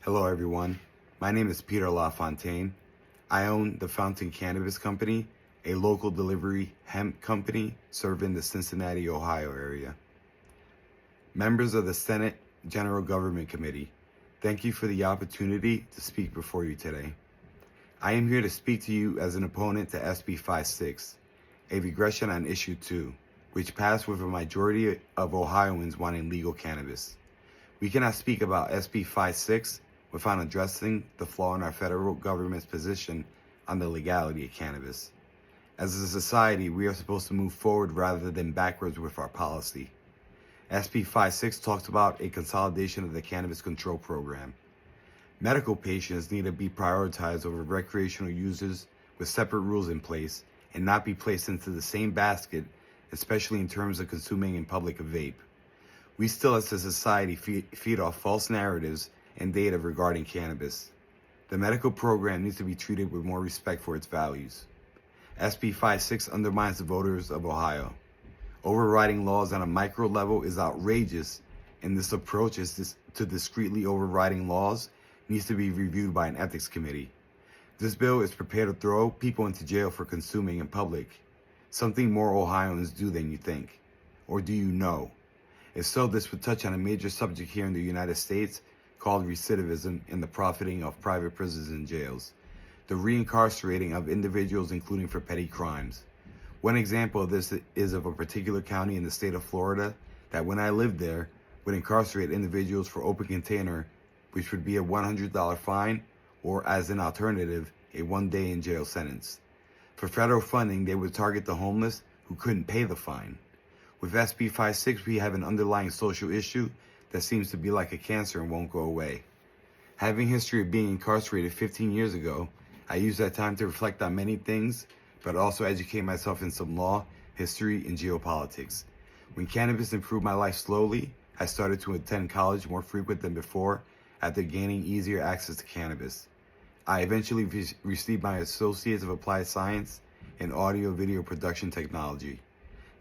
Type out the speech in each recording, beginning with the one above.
Hello everyone, my name is Peter LaFontaine. I own the Fountain Cannabis Company, a local delivery hemp company serving the Cincinnati, Ohio area. Members of the Senate General Government Committee, thank you for the opportunity to speak before you today. I am here to speak to you as an opponent to SB 56, a regression on Issue 2, which passed with a majority of Ohioans wanting legal cannabis. We cannot speak about SB 56 without addressing the flaw in our federal government's position on the legality of cannabis. As a society, we are supposed to move forward rather than backwards with our policy. SB 56 talks about a consolidation of the cannabis control program. Medical patients need to be prioritized over recreational users with separate rules in place and not be placed into the same basket, especially in terms of consuming in public a vape. We still as a society feed off false narratives and data regarding cannabis. The medical program needs to be treated with more respect for its values. SB 56 undermines the voters of Ohio. Overriding laws on a micro level is outrageous, and this approach to discreetly overriding laws needs to be reviewed by an ethics committee. This bill is prepared to throw people into jail for consuming in public, something more Ohioans do than you think. Or do you know? If so, this would touch on a major subject here in the United States called recidivism and the profiting of private prisons and jails, the reincarcerating of individuals including for petty crimes. One example of this is of a particular county in the state of Florida that when I lived there would incarcerate individuals for open container, which would be a $100 fine or as an alternative, a 1-day in jail sentence. For federal funding, they would target the homeless who couldn't pay the fine. With SB 56, we have an underlying social issue that seems to be like a cancer and won't go away. Having history of being incarcerated 15 years ago, I used that time to reflect on many things, but also educate myself in some law, history, and geopolitics. When cannabis improved my life slowly, I started to attend college more frequent than before after gaining easier access to cannabis. I eventually received my Associates of Applied Science in Audio Video Production Technology.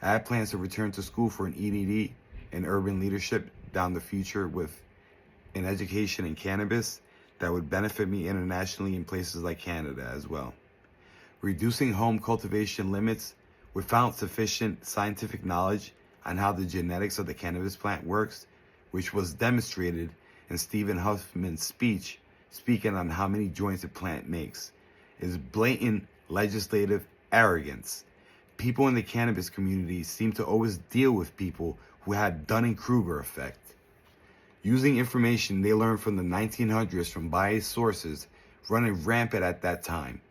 I had plans to return to school for an EDD in urban leadership down the future with an education in cannabis that would benefit me internationally in places like Canada as well. Reducing home cultivation limits without sufficient scientific knowledge on how the genetics of the cannabis plant works, which was demonstrated in Stephen Huffman's speech speaking on how many joints a plant makes, is blatant legislative arrogance. People in the cannabis community seem to always deal with people who had Dunning-Kruger effect. Using information they learned from the 1900s from biased sources running rampant at that time.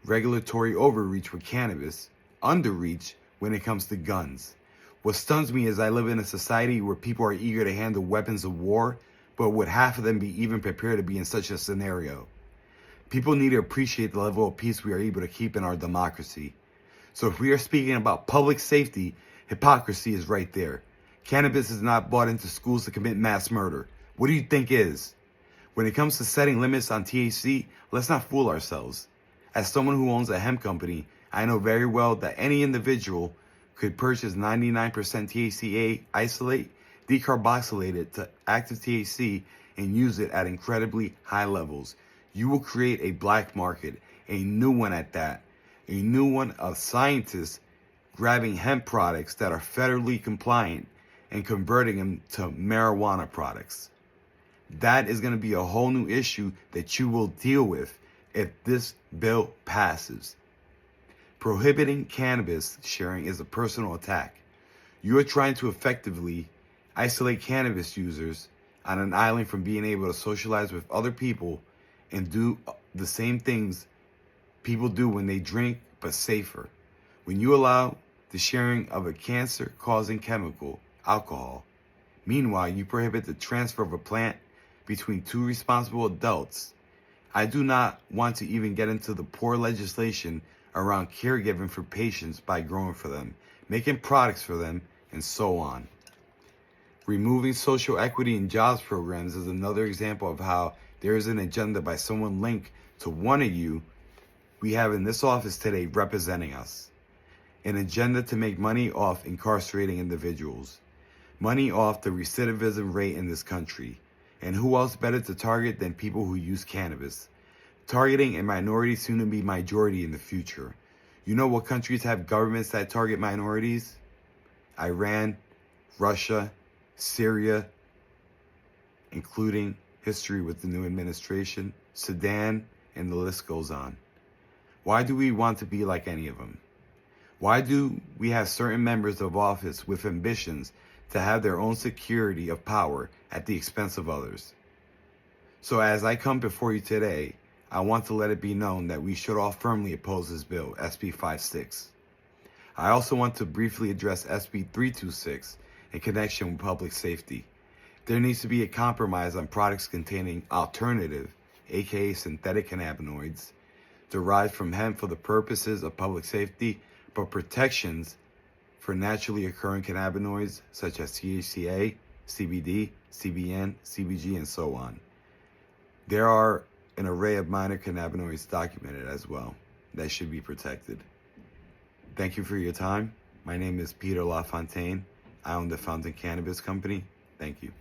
Regulatory overreach with cannabis, underreach when it comes to guns. What stuns me is I live in a society where people are eager to handle weapons of war, but would half of them be even prepared to be in such a scenario? People need to appreciate the level of peace we are able to keep in our democracy. So if we are speaking about public safety, hypocrisy is right there. Cannabis is not brought into schools to commit mass murder. What do you think is? When it comes to setting limits on THC, let's not fool ourselves. As someone who owns a hemp company, I know very well that any individual could purchase 99% THCA isolate, decarboxylate it to active THC, and use it at incredibly high levels. You will create a black market, a new one at that. A new one of scientists grabbing hemp products that are federally compliant and converting them to marijuana products. That is going to be a whole new issue that you will deal with if this bill passes. Prohibiting cannabis sharing is a personal attack. You are trying to effectively isolate cannabis users on an island from being able to socialize with other people and do the same things people do when they drink, but safer. When you allow the sharing of a cancer-causing chemical, alcohol, meanwhile, you prohibit the transfer of a plant between two responsible adults. I do not want to even get into the poor legislation around caregiving for patients by growing for them, making products for them, and so on. Removing social equity in jobs programs is another example of how there is an agenda by someone linked to one of you we have in this office today representing us. An agenda to make money off incarcerating individuals. Money off the recidivism rate in this country. And who else better to target than people who use cannabis? Targeting a minority soon to be majority in the future. You know what countries have governments that target minorities? Iran, Russia, Syria, including history with the new administration, Sudan, and the list goes on. Why do we want to be like any of them? Why do we have certain members of office with ambitions to have their own security of power at the expense of others? So as I come before you today, I want to let it be known that we should all firmly oppose this bill, SB 56. I also want to briefly address SB 326 in connection with public safety. There needs to be a compromise on products containing alternative, aka synthetic cannabinoids, derived from hemp for the purposes of public safety, but protections for naturally occurring cannabinoids such as THCA, CBD, CBN, CBG, and so on. There are an array of minor cannabinoids documented as well that should be protected. Thank you for your time. My name is Peter LaFontaine. I own the Fountain Cannabis Company. Thank you.